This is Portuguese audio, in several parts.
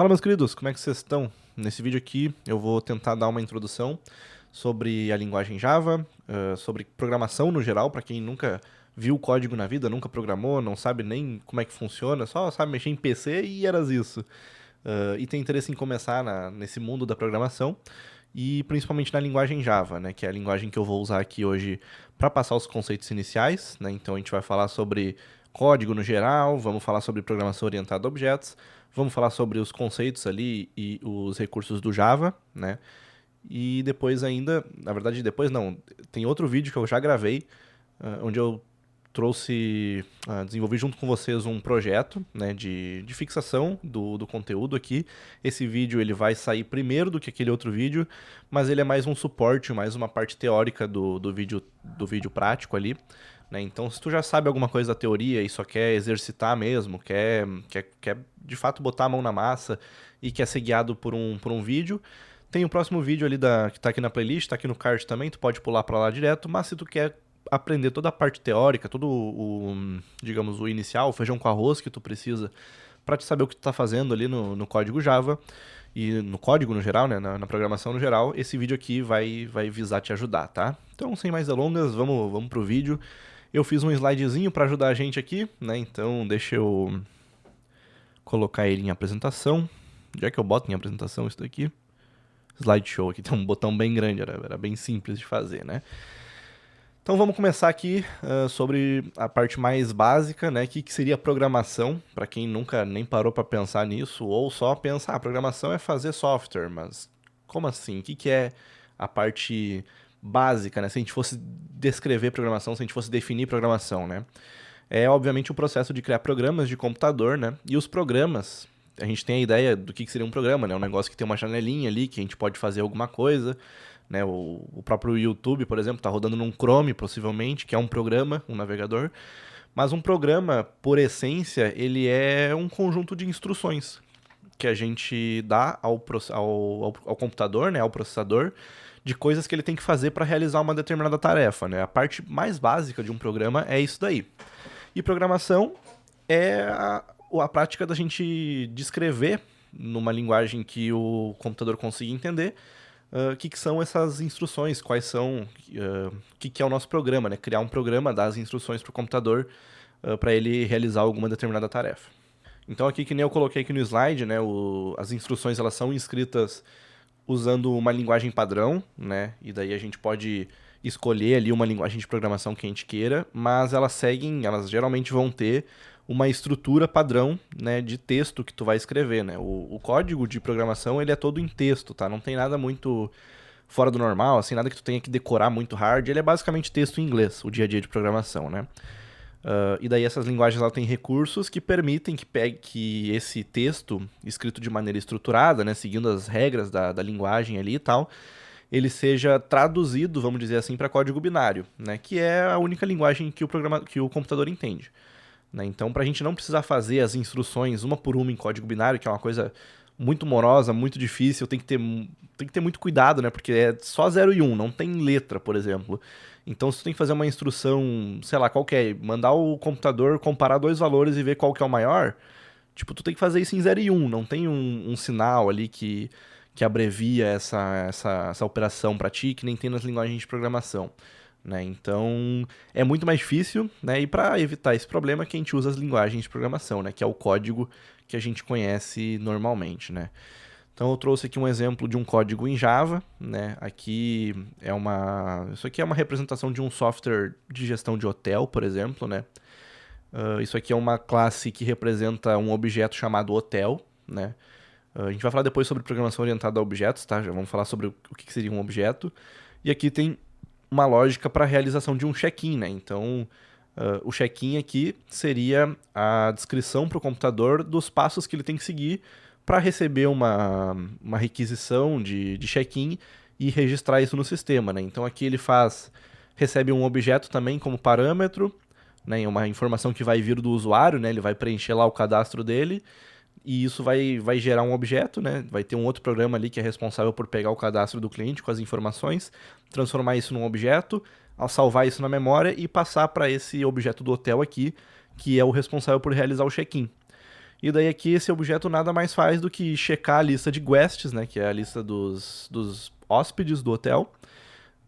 Fala, meus queridos, como é que vocês estão? Nesse vídeo aqui eu vou tentar dar uma introdução sobre a linguagem Java, sobre programação no geral, para quem nunca viu código na vida, nunca programou, não sabe nem como é que funciona, só sabe mexer em PC e era isso. E tem interesse em começar nesse mundo da programação, e principalmente na linguagem Java, né, que é a linguagem que eu vou usar aqui hoje para passar os conceitos iniciais, né? Então a gente vai falar sobre código no geral, vamos falar sobre programação orientada a objetos, vamos falar sobre os conceitos ali e os recursos do Java, né? E depois ainda, na verdade depois não, tem outro vídeo que eu já gravei, onde eu desenvolvi junto com vocês um projeto, né, de fixação do conteúdo aqui. Esse vídeo ele vai sair primeiro do que aquele outro vídeo, mas ele é mais um suporte, mais uma parte teórica do vídeo prático ali, né? Então, se tu já sabe alguma coisa da teoria e só quer exercitar mesmo, quer de fato botar a mão na massa e quer ser guiado por um vídeo, tem o próximo vídeo ali que tá aqui na playlist, tá aqui no card também, tu pode pular pra lá direto, mas se tu quer aprender toda a parte teórica, digamos, o inicial, o feijão com arroz que tu precisa para te saber o que tu tá fazendo ali no código Java e no código no geral, né, na programação no geral, esse vídeo aqui vai visar te ajudar, tá? Então, sem mais delongas, vamos pro vídeo. Eu fiz um slidezinho para ajudar a gente aqui, né? Então, deixa eu colocar ele em apresentação. Onde é que eu boto em apresentação isso daqui? Slideshow, aqui tem um botão bem grande, era bem simples de fazer, né? Então vamos começar aqui sobre a parte mais básica, né? O que seria programação, para quem nunca nem parou para pensar nisso, ou só pensa, programação é fazer software, mas como assim? O que é a parte básica, né? Se a gente fosse descrever programação, se a gente fosse definir programação, né? É obviamente o processo de criar programas de computador, né? E os programas, a gente tem a ideia do que seria um programa, né? Um negócio que tem uma janelinha ali, que a gente pode fazer alguma coisa, né? O próprio YouTube, por exemplo, está rodando num Chrome, possivelmente, que é um programa, um navegador. Mas um programa, por essência, ele é um conjunto de instruções que a gente dá ao computador, né? Ao processador, de coisas que ele tem que fazer para realizar uma determinada tarefa, né? A parte mais básica de um programa é isso daí. E programação é a prática da gente descrever numa linguagem que o computador consiga entender o que são essas instruções, quais são, o que é o nosso programa, né? Criar um programa, dar as instruções para o computador para ele realizar alguma determinada tarefa. Então aqui, que nem eu coloquei aqui no slide, né? As instruções elas são escritas usando uma linguagem padrão, né? E daí a gente pode escolher ali uma linguagem de programação que a gente queira, mas elas geralmente vão ter uma estrutura padrão, né, de texto que tu vai escrever, né? O código de programação, ele é todo em texto, tá? Não tem nada muito fora do normal, assim, nada que tu tenha que decorar muito hard. Ele é basicamente texto em inglês, o dia a dia de programação, né? E daí essas linguagens ela têm recursos que permitem que esse texto, escrito de maneira estruturada, né, seguindo as regras da linguagem ali e tal, ele seja traduzido, vamos dizer assim, para código binário, né, que é a única linguagem que o computador entende. Né? Então, para a gente não precisar fazer as instruções uma por uma em código binário, que é uma coisa muito morosa, muito difícil, tem que ter muito cuidado, né? Porque é só 0 e 1, não tem letra, por exemplo. Então, se tu tem que fazer uma instrução, sei lá, qualquer, mandar o computador comparar dois valores e ver qual que é o maior, tipo, tu tem que fazer isso em 0 e 1, não tem um sinal ali que abrevia essa operação para ti, que nem tem nas linguagens de programação. Né? Então, é muito mais difícil, né? E para evitar esse problema, que a gente usa as linguagens de programação, né? Que é o código que a gente conhece normalmente, né? Então, eu trouxe aqui um exemplo de um código em Java, né? Isso aqui é uma representação de um software de gestão de hotel, por exemplo, né? Isso aqui é uma classe que representa um objeto chamado hotel, né? A gente vai falar depois sobre programação orientada a objetos, tá? Já vamos falar sobre o que seria um objeto. E aqui tem uma lógica para a realização de um check-in, né? Então, o check-in aqui seria a descrição para o computador dos passos que ele tem que seguir para receber uma requisição de check-in e registrar isso no sistema, né? Então, aqui ele recebe um objeto também como parâmetro, né? Uma informação que vai vir do usuário, né? Ele vai preencher lá o cadastro dele e isso vai gerar um objeto, né? Vai ter um outro programa ali que é responsável por pegar o cadastro do cliente com as informações, transformar isso num objeto, ao salvar isso na memória e passar para esse objeto do hotel aqui, que é o responsável por realizar o check-in. E daí aqui esse objeto nada mais faz do que checar a lista de guests, né, que é a lista dos hóspedes do hotel,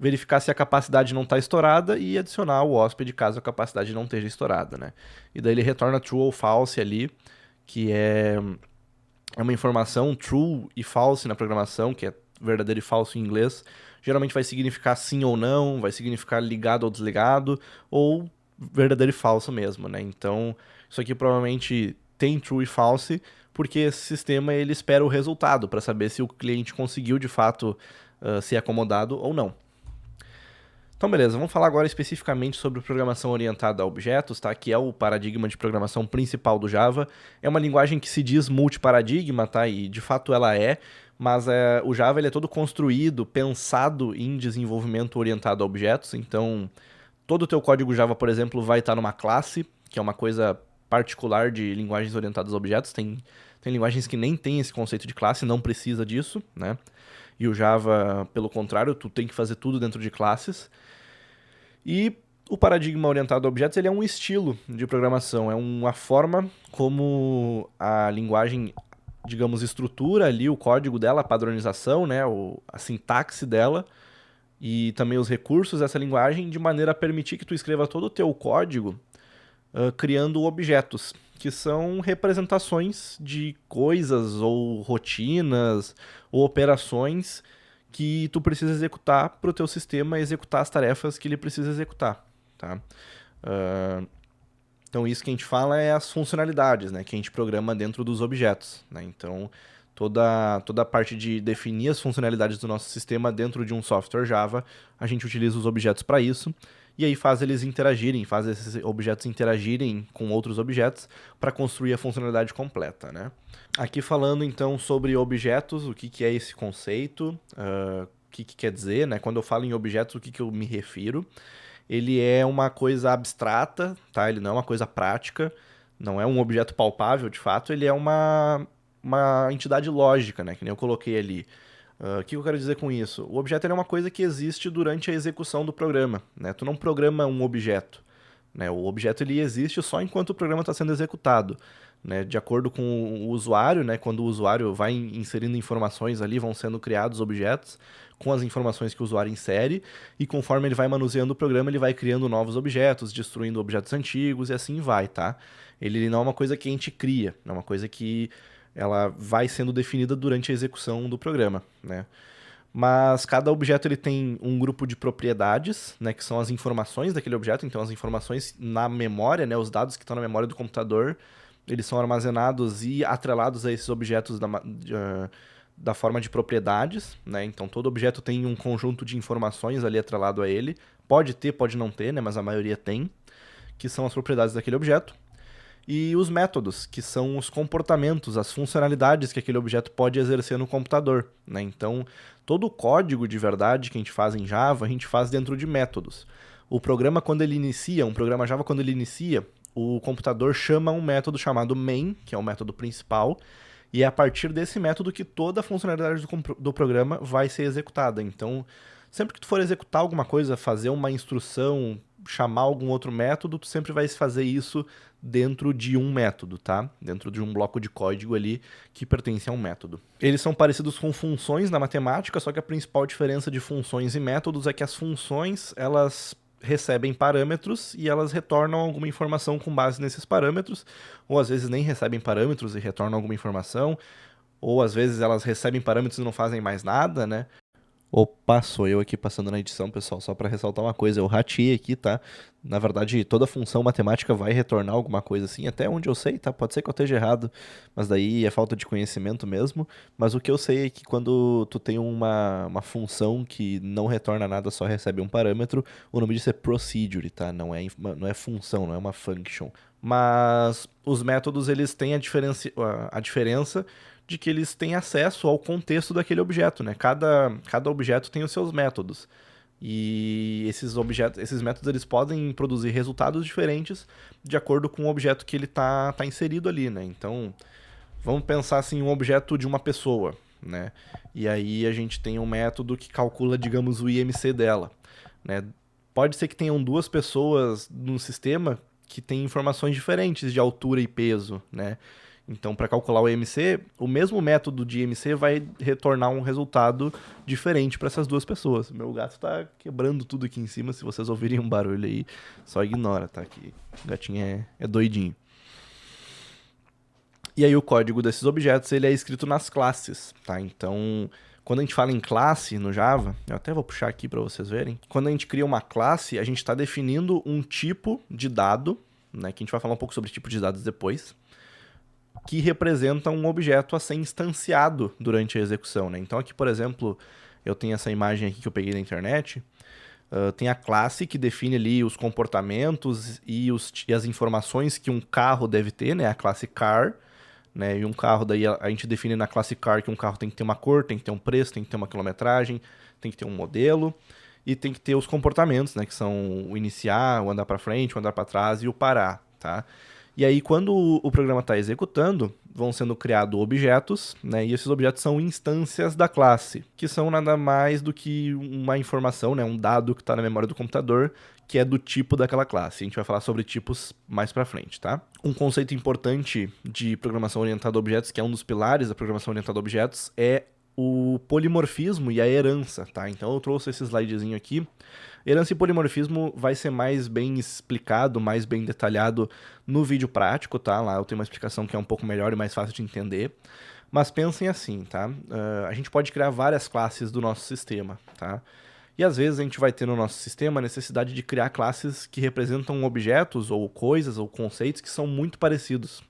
verificar se a capacidade não está estourada e adicionar o hóspede caso a capacidade não esteja estourada, né. E daí ele retorna true ou false ali, que é uma informação true e false na programação, que é verdadeiro e falso em inglês. Geralmente vai significar sim ou não, vai significar ligado ou desligado, ou verdadeiro e falso mesmo, né? Então, isso aqui provavelmente tem true e false, porque esse sistema ele espera o resultado para saber se o cliente conseguiu de fato ser acomodado ou não. Então, beleza, vamos falar agora especificamente sobre programação orientada a objetos, tá? Que é o paradigma de programação principal do Java. É uma linguagem que se diz multiparadigma, tá? E de fato ela é, mas o Java ele é todo construído, pensado em desenvolvimento orientado a objetos. Então, todo o teu código Java, por exemplo, vai estar numa classe, que é uma coisa particular de linguagens orientadas a objetos. Tem linguagens que nem tem esse conceito de classe, não precisa disso, né? E o Java, pelo contrário, tu tem que fazer tudo dentro de classes. E o paradigma orientado a objetos ele é um estilo de programação, é uma forma como a linguagem, digamos, estrutura ali o código dela, a padronização, né, a sintaxe dela e também os recursos dessa linguagem de maneira a permitir que tu escreva todo o teu código criando objetos, que são representações de coisas ou rotinas ou operações que tu precisa executar para o teu sistema executar as tarefas que ele precisa executar, tá? Então isso que a gente fala é as funcionalidades, né, que a gente programa dentro dos objetos, né? Então toda a parte de definir as funcionalidades do nosso sistema dentro de um software Java, a gente utiliza os objetos para isso. E aí faz eles interagirem, faz esses objetos interagirem com outros objetos para construir a funcionalidade completa, né? Aqui falando então sobre objetos, o que é esse conceito, o que quer dizer, né? Quando eu falo em objetos, o que eu me refiro? Ele é uma coisa abstrata, tá? Ele não é uma coisa prática, não é um objeto palpável de fato, ele é uma entidade lógica, né? Que nem eu coloquei ali. O que eu quero dizer com isso? O objeto é uma coisa que existe durante a execução do programa, né? Tu não programa um objeto, né? O objeto ele existe só enquanto o programa está sendo executado, né? De acordo com o usuário, né? Quando o usuário vai inserindo informações ali, vão sendo criados objetos com as informações que o usuário insere e conforme ele vai manuseando o programa, ele vai criando novos objetos, destruindo objetos antigos e assim vai, tá? Ele não é uma coisa que a gente cria, é uma coisa que ela vai sendo definida durante a execução do programa, né? Mas cada objeto ele tem um grupo de propriedades, né, que são as informações daquele objeto, então as informações na memória, né, os dados que estão na memória do computador, eles são armazenados e atrelados a esses objetos da forma de propriedades, né? Então todo objeto tem um conjunto de informações ali atrelado a ele, pode ter, pode não ter, né, mas a maioria tem, que são as propriedades daquele objeto. E os métodos, que são os comportamentos, as funcionalidades que aquele objeto pode exercer no computador, né? Então, todo o código de verdade que a gente faz em Java, a gente faz dentro de métodos. O programa, quando ele inicia, um programa Java, quando ele inicia, o computador chama um método chamado main, que é o método principal, e é a partir desse método que toda a funcionalidade do programa vai ser executada. Então, sempre que tu for executar alguma coisa, fazer uma instrução, chamar algum outro método, tu sempre vai fazer isso dentro de um método, tá? Dentro de um bloco de código ali que pertence a um método. Eles são parecidos com funções na matemática, só que a principal diferença de funções e métodos é que as funções, elas recebem parâmetros e elas retornam alguma informação com base nesses parâmetros, ou às vezes nem recebem parâmetros e retornam alguma informação, ou às vezes elas recebem parâmetros e não fazem mais nada, né? Opa, sou eu aqui passando na edição, pessoal, só para ressaltar uma coisa, eu rateei aqui, tá? Na verdade, toda função matemática vai retornar alguma coisa assim, até onde eu sei, tá? Pode ser que eu esteja errado, mas daí é falta de conhecimento mesmo. Mas o que eu sei é que quando tu tem uma função que não retorna nada, só recebe um parâmetro, o nome disso é procedure, tá? Não é função, não é uma function. Mas os métodos, eles têm a diferença de que eles têm acesso ao contexto daquele objeto, né? Cada objeto tem os seus métodos. E esses métodos eles podem produzir resultados diferentes de acordo com o objeto que ele tá inserido ali, né? Então, vamos pensar assim, um objeto de uma pessoa, né? E aí a gente tem um método que calcula, digamos, o IMC dela, né? Pode ser que tenham duas pessoas no sistema que têm informações diferentes de altura e peso, né? Então, para calcular o EMC, o mesmo método de EMC vai retornar um resultado diferente para essas duas pessoas. Meu gato tá quebrando tudo aqui em cima, se vocês ouvirem um barulho aí, só ignora, tá? Que o gatinho é doidinho. E aí o código desses objetos, ele é escrito nas classes, tá? Então, quando a gente fala em classe no Java, eu até vou puxar aqui para vocês verem. Quando a gente cria uma classe, a gente está definindo um tipo de dado, né? Que a gente vai falar um pouco sobre tipo de dados depois, que representa um objeto a ser instanciado durante a execução, né? Então aqui, por exemplo, eu tenho essa imagem aqui que eu peguei da internet, tem a classe que define ali os comportamentos e as informações que um carro deve ter, né? A classe car, né? E um carro, daí a gente define na classe car que um carro tem que ter uma cor, tem que ter um preço, tem que ter uma quilometragem, tem que ter um modelo e tem que ter os comportamentos, né? Que são o iniciar, o andar para frente, o andar para trás e o parar, tá? E aí, quando o programa está executando, vão sendo criados objetos, né? E esses objetos são instâncias da classe, que são nada mais do que uma informação, né? Um dado que está na memória do computador, que é do tipo daquela classe. A gente vai falar sobre tipos mais para frente, tá? Um conceito importante de programação orientada a objetos, que é um dos pilares da programação orientada a objetos, é o polimorfismo e a herança, tá? Então eu trouxe esse slidezinho aqui. Herança e polimorfismo vai ser mais bem explicado, mais bem detalhado no vídeo prático, tá? Lá eu tenho uma explicação que é um pouco melhor e mais fácil de entender. Mas pensem assim, tá? A gente pode criar várias classes do nosso sistema, tá? E às vezes a gente vai ter no nosso sistema a necessidade de criar classes que representam objetos ou coisas ou conceitos que são muito parecidos,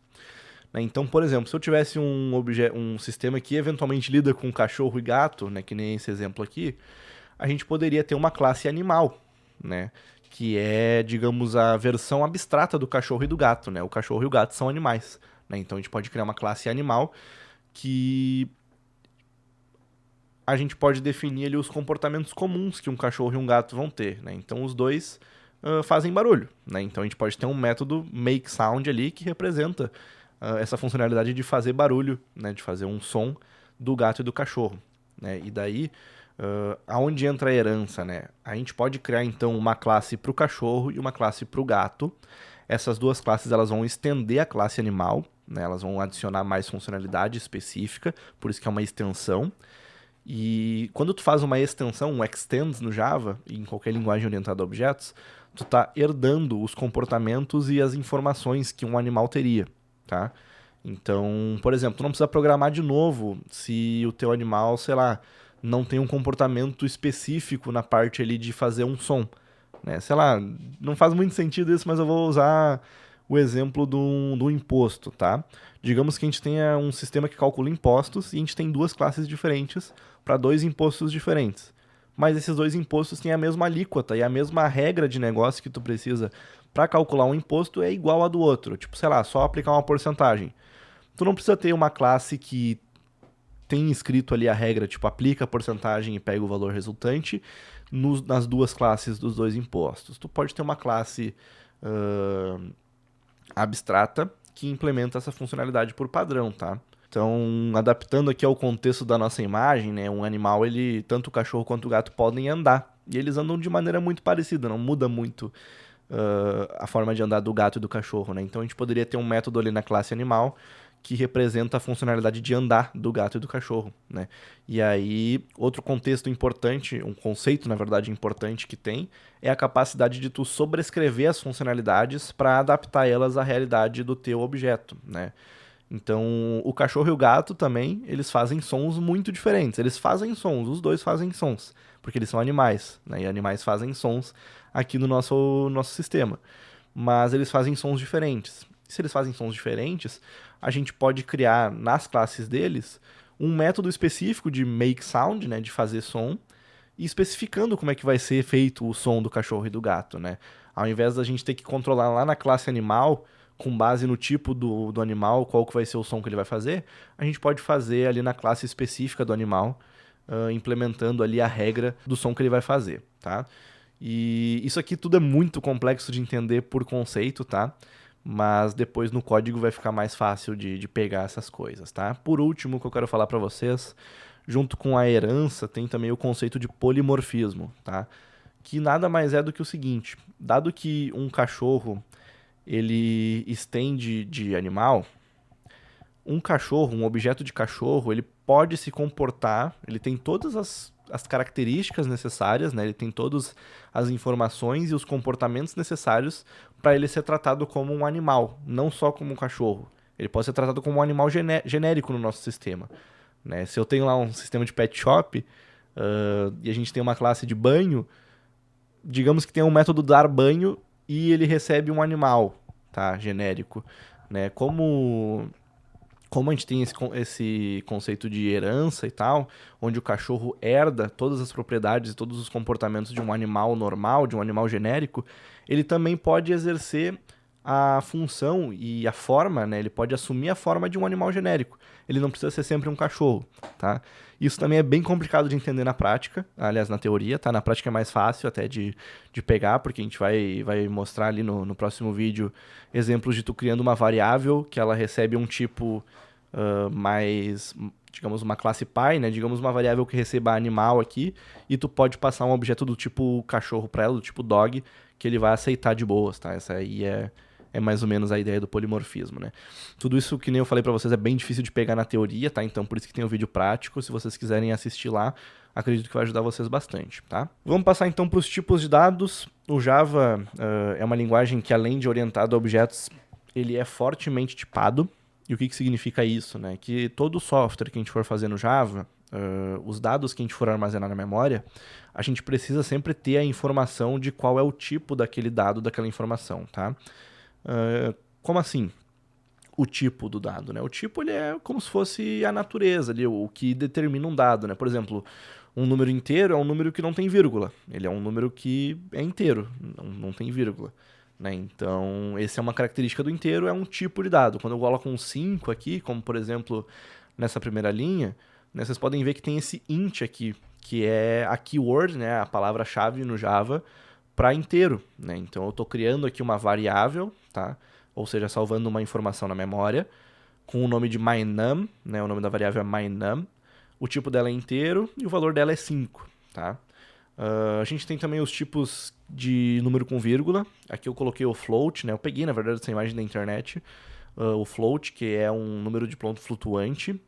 né? Então, por exemplo, se eu tivesse um sistema que eventualmente lida com cachorro e gato, né, que nem esse exemplo aqui, a gente poderia ter uma classe animal, né, que é, digamos, a versão abstrata do cachorro e do gato, né? O cachorro e o gato são animais, né? Então a gente pode criar uma classe animal que a gente pode definir ali os comportamentos comuns que um cachorro e um gato vão ter, né? Então os dois fazem barulho, né? Então a gente pode ter um método make sound ali que representa essa funcionalidade de fazer barulho, né? De fazer um som do gato e do cachorro, né? E daí, aonde entra a herança, né? A gente pode criar então uma classe para o cachorro e uma classe para o gato. Essas duas classes elas vão estender a classe animal, né? Elas vão adicionar mais funcionalidade específica, por isso que é uma extensão. E quando tu faz uma extensão, um extend no Java, e em qualquer linguagem orientada a objetos, tu tá herdando os comportamentos e as informações que um animal teria, tá? Então, por exemplo, tu não precisa programar de novo se o teu animal, sei lá, não tem um comportamento específico na parte ali de fazer um som, né? Sei lá, não faz muito sentido isso, mas eu vou usar o exemplo do imposto, tá? Digamos que a gente tenha um sistema que calcula impostos e a gente tem duas classes diferentes para dois impostos diferentes. Mas esses dois impostos têm a mesma alíquota e a mesma regra de negócio que tu precisa para calcular um imposto é igual a do outro. Tipo, sei lá, só aplicar uma porcentagem. Tu não precisa ter uma classe que tem escrito ali a regra, tipo, aplica a porcentagem e pega o valor resultante nas duas classes dos dois impostos. Tu pode ter uma classe abstrata que implementa essa funcionalidade por padrão, tá? Então, adaptando aqui ao contexto da nossa imagem, né, um animal, ele, tanto o cachorro quanto o gato podem andar. E eles andam de maneira muito parecida, não muda muito a forma de andar do gato e do cachorro, né? Então a gente poderia ter um método ali na classe animal que representa a funcionalidade de andar do gato e do cachorro, né? E aí, outro contexto importante, um conceito, na verdade, importante que tem, é a capacidade de tu sobrescrever as funcionalidades para adaptar elas à realidade do teu objeto, né? Então, o cachorro e o gato também, eles fazem sons muito diferentes. Eles fazem sons, os dois fazem sons, porque eles são animais, né? E animais fazem sons aqui no nosso sistema. Mas eles fazem sons diferentes. Se eles fazem sons diferentes, a gente pode criar nas classes deles um método específico de make sound, né, de fazer som, e especificando como é que vai ser feito o som do cachorro e do gato, né? Ao invés da gente ter que controlar lá na classe animal, com base no tipo do animal, qual que vai ser o som que ele vai fazer, a gente pode fazer ali na classe específica do animal, implementando ali a regra do som que ele vai fazer, tá? E isso aqui tudo é muito complexo de entender por conceito, tá? Mas depois no código vai ficar mais fácil de pegar essas coisas, tá? Por último, o que eu quero falar para vocês, junto com a herança, tem também o conceito de polimorfismo, tá? Que nada mais é do que o seguinte, dado que um cachorro ele estende de animal, um cachorro, um objeto de cachorro, ele pode se comportar, ele tem todas as características necessárias, né? Ele tem todas as informações e os comportamentos necessários para ele ser tratado como um animal, não só como um cachorro. Ele pode ser tratado como um animal genérico no nosso sistema, né? Se eu tenho lá um sistema de pet shop, e a gente tem uma classe de banho, digamos que tem um método dar banho e ele recebe um animal, tá? Genérico, né? Como a gente tem esse conceito de herança e tal, onde o cachorro herda todas as propriedades e todos os comportamentos de um animal normal, de um animal genérico, ele também pode exercer a função e a forma, né? Ele pode assumir a forma de um animal genérico. Ele não precisa ser sempre um cachorro, tá? Isso também é bem complicado de entender na prática, aliás, na teoria, tá? Na prática é mais fácil até de pegar, porque a gente vai mostrar ali no próximo vídeo exemplos de tu criando uma variável que ela recebe um tipo mais, digamos, uma classe pai, né? Digamos uma variável que receba animal aqui, e tu pode passar um objeto do tipo cachorro para ela, do tipo dog, que ele vai aceitar de boas, tá? Essa aí é mais ou menos a ideia do polimorfismo, né? Tudo isso, que nem eu falei para vocês, é bem difícil de pegar na teoria, tá? Então por isso que tem o vídeo prático, se vocês quiserem assistir lá, acredito que vai ajudar vocês bastante, tá? Vamos passar então para os tipos de dados. O Java é uma linguagem que, além de orientado a objetos, ele é fortemente tipado. E o que significa isso, né? Que todo software que a gente for fazer no Java, os dados que a gente for armazenar na memória, a gente precisa sempre ter a informação de qual é o tipo daquele dado, daquela informação, tá? Como assim? O tipo do dado, né? O tipo, ele é como se fosse a natureza ali, o que determina um dado, né? Por exemplo, um número inteiro é um número que não tem vírgula. Ele é um número que é inteiro, não tem vírgula. Né? Então, essa é uma característica do inteiro, é um tipo de dado. Quando eu coloco um 5 aqui, como por exemplo nessa primeira linha, né, vocês podem ver que tem esse int aqui, que é a keyword, né, a palavra-chave no Java para inteiro. Né? Então, eu estou criando aqui uma variável, tá? Ou seja, salvando uma informação na memória, com o nome de mynum, né? O nome da variável é mynum, o tipo dela é inteiro e o valor dela é 5. Tá? A gente tem também os tipos de número com vírgula. Aqui eu coloquei o float, né? Eu peguei, na verdade, essa imagem da internet. O float, que é um número de ponto flutuante,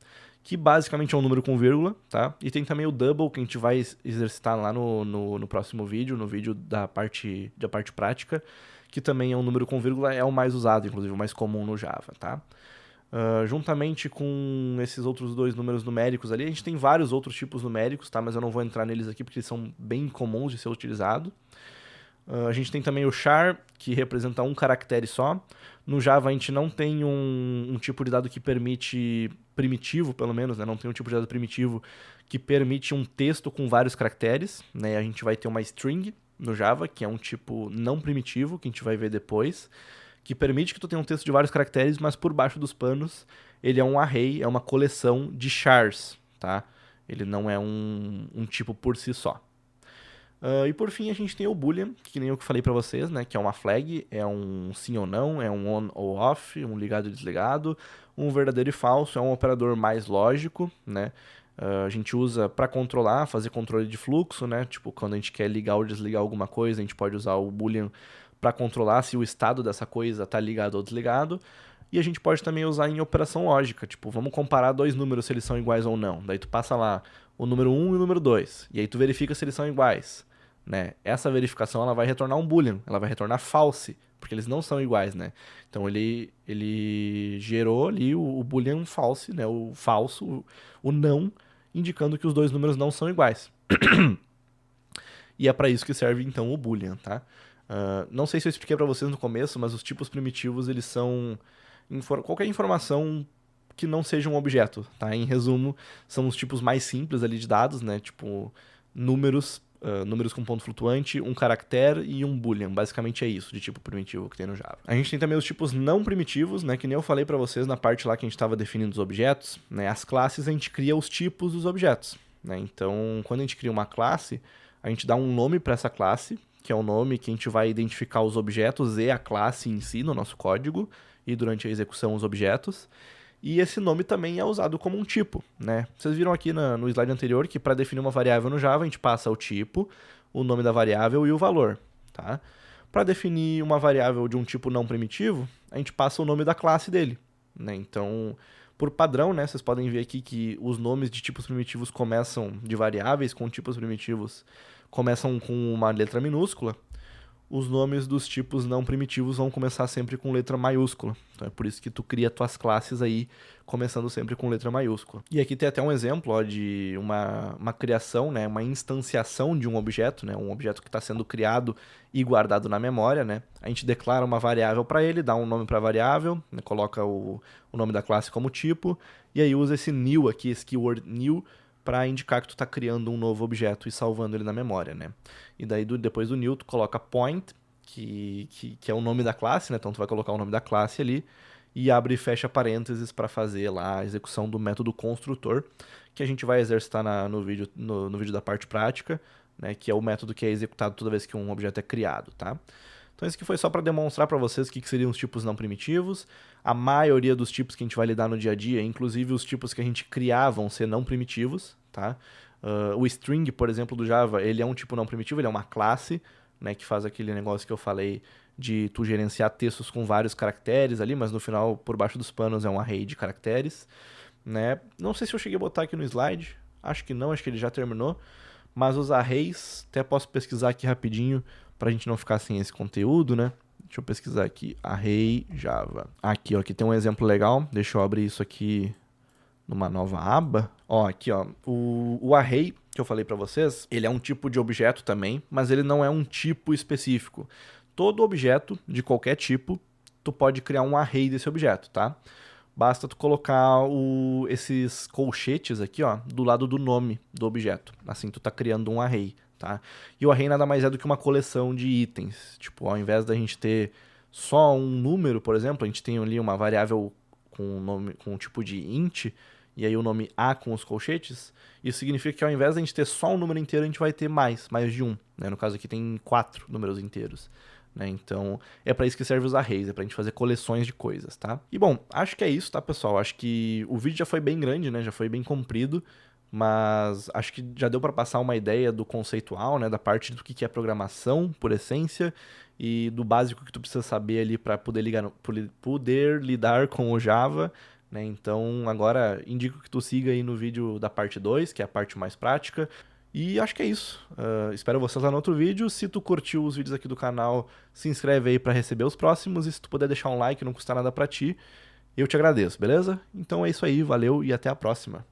que basicamente é um número com vírgula, tá? E tem também o double, que a gente vai exercitar lá no próximo vídeo, no vídeo da parte prática, que também é um número com vírgula, é o mais usado, inclusive, o mais comum no Java, tá? Juntamente com esses outros dois números numéricos ali, a gente tem vários outros tipos numéricos, tá? Mas eu não vou entrar neles aqui porque eles são bem comuns de ser utilizado. A gente tem também o char, que representa um caractere só. No Java a gente não tem um tipo de dado que permite, primitivo pelo menos, né? Não tem um tipo de dado primitivo que permite um texto com vários caracteres, né? A gente vai ter uma string no Java, que é um tipo não primitivo, que a gente vai ver depois, que permite que tu tenha um texto de vários caracteres, mas por baixo dos panos ele é um array, é uma coleção de chars, tá? Ele não é um tipo por si só. E por fim a gente tem o boolean, que nem eu que falei pra vocês, né? Que é uma flag, é um sim ou não, é um on ou off, um ligado e desligado, um verdadeiro e falso, é um operador mais lógico, né? A gente usa para controlar, fazer controle de fluxo, né? Tipo, quando a gente quer ligar ou desligar alguma coisa, a gente pode usar o boolean para controlar se o estado dessa coisa está ligado ou desligado. E a gente pode também usar em operação lógica, tipo, vamos comparar dois números se eles são iguais ou não. Daí tu passa lá o número 1 e o número 2, e aí tu verifica se eles são iguais, né? Essa verificação ela vai retornar um boolean, ela vai retornar false, porque eles não são iguais, né? Então ele gerou ali o boolean false, né? O falso, o não, indicando que os dois números não são iguais. E é para isso que serve então o boolean, tá? Não sei se eu expliquei para vocês no começo, mas os tipos primitivos eles são qualquer informação que não seja um objeto, tá? Em resumo, são os tipos mais simples ali de dados, né? Tipo números, números com ponto flutuante, um caractere e um boolean. Basicamente é isso de tipo primitivo que tem no Java. A gente tem também os tipos não primitivos, né? Que nem eu falei para vocês na parte lá que a gente estava definindo os objetos, né? As classes a gente cria os tipos dos objetos, né? Então, quando a gente cria uma classe, a gente dá um nome para essa classe, que é o nome que a gente vai identificar os objetos e a classe em si no nosso código, e durante a execução os objetos. E esse nome também é usado como um tipo, né? Vocês viram aqui no slide anterior que para definir uma variável no Java, a gente passa o tipo, o nome da variável e o valor, tá? Para definir uma variável de um tipo não primitivo, a gente passa o nome da classe dele, né? Então, Por padrão, né, vocês podem ver aqui que os nomes de tipos primitivos começam, de variáveis com tipos primitivos, começam com uma letra minúscula. Os nomes dos tipos não primitivos vão começar sempre com letra maiúscula. Então é por isso que tu cria tuas classes aí, começando sempre com letra maiúscula. E aqui tem até um exemplo ó, de uma criação, né, uma instanciação de um objeto, né, um objeto que está sendo criado e guardado na memória. Né. A gente declara uma variável para ele, dá um nome para a variável, né, coloca o nome da classe como tipo, e aí usa esse new aqui, esse keyword new, para indicar que tu está criando um novo objeto e salvando ele na memória, né? E daí depois do new tu coloca point, que é o nome da classe, né? Então tu vai colocar o nome da classe ali e abre e fecha parênteses para fazer lá a execução do método construtor, que a gente vai exercitar no vídeo da parte prática, né? Que é o método que é executado toda vez que um objeto é criado, tá? Então isso aqui foi só para demonstrar para vocês o que seriam os tipos não primitivos. A maioria dos tipos que a gente vai lidar no dia a dia, inclusive os tipos que a gente criar, vão ser não primitivos, tá? O string, por exemplo, do Java, ele é um tipo não primitivo, ele é uma classe, né, que faz aquele negócio que eu falei de tu gerenciar textos com vários caracteres ali, mas no final, por baixo dos panos, é um array de caracteres, né? Não sei se eu cheguei a botar aqui no slide, acho que não, acho que ele já terminou, mas os arrays, até posso pesquisar aqui rapidinho, pra gente não ficar sem esse conteúdo, né? Deixa eu pesquisar aqui, array Java. Aqui, ó, aqui tem um exemplo legal. Deixa eu abrir isso aqui numa nova aba. Ó, aqui, ó, o array que eu falei pra vocês, ele é um tipo de objeto também, mas ele não é um tipo específico. Todo objeto de qualquer tipo, tu pode criar um array desse objeto, tá? Basta tu colocar esses colchetes aqui, ó, do lado do nome do objeto. Assim, tu tá criando um array. Tá? E o array nada mais é do que uma coleção de itens. Tipo, ao invés da gente ter só um número, por exemplo, a gente tem ali uma variável com um tipo de int, e aí o nome A com os colchetes, isso significa que ao invés da gente ter só um número inteiro, a gente vai ter mais de um. Né? No caso aqui tem 4 números inteiros. Né? Então, é para isso que serve os arrays, é pra gente fazer coleções de coisas, tá? E bom, acho que é isso, tá, pessoal? Acho que o vídeo já foi bem grande, né? Já foi bem comprido. Mas acho que já deu para passar uma ideia do conceitual, né, da parte do que é programação, por essência, e do básico que tu precisa saber ali para poder lidar com o Java, né? Então, agora indico que tu siga aí no vídeo da parte 2, que é a parte mais prática. E acho que é isso. Espero vocês lá no outro vídeo. Se tu curtiu os vídeos aqui do canal, se inscreve aí para receber os próximos. E se tu puder deixar um like, não custa nada para ti, eu te agradeço, beleza? Então é isso aí, valeu e até a próxima.